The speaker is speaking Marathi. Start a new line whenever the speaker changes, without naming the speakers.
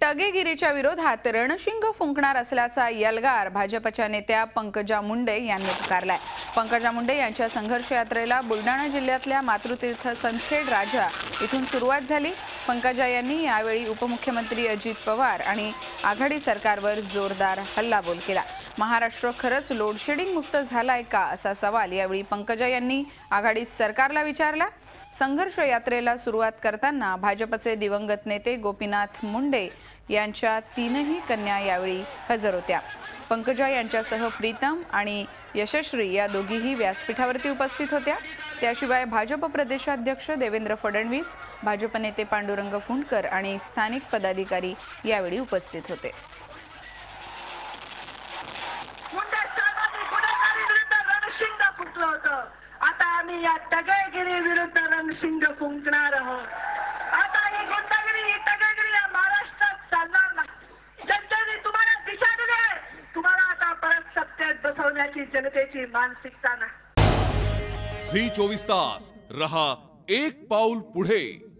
टगेगिरीच्या विरोधात रणशिंग फुंकणार असल्याचा यल्गार भाजपच्या नेत्या पंकजा मुंडे यांनी पुकारलाय। पंकजा मुंडे यांच्या संघर्ष यात्रेला बुलढाणा जिल्ह्यातल्या मातृतीर्थ संतखेड राजा इथून सुरुवात झाली। पंकजा यांनी यावेळी उपमुख्यमंत्री अजित पवार आणि आघाडी सरकारवर जोरदार हल्लाबोल केला। महाराष्ट्र खरंच लोडशेडिंग मुक्त झालाय का असा सवाल यावेळी पंकजा यांनी आघाडी सरकारला विचारला। संघर्ष यात्रेला सुरुवात करताना भाजपचे दिवंगत नेते गोपीनाथ मुंडे यांच्या तीनही कन्या यावेळी हजर होत्या। पंकजा यांच्यासह प्रीतम आणि यशश्री या दोघीही व्यासपीठावरती उपस्थित होत्या। त्याशिवाय भाजप प्रदेशाध्यक्ष देवेंद्र फडणवीस, भाजप नेते पांडुरंग फुंडकर आणि स्थानिक पदाधिकारी यावेळी उपस्थित होते।
आता आम्ही या टगेगिरी विरुद्ध रणशिंग फुंकणार आहोत। आता ही गुंडागिरी ही टगेगिरी या महाराष्ट्रात चालणार नाही। जनतेने तुम्हाला दिशा दिली आहे, तुम्हाला आता परत सत्तेत बसवण्याची जनतेची मानसिकता नाही।
झी 24 तास रहा एक पाऊल पुढे।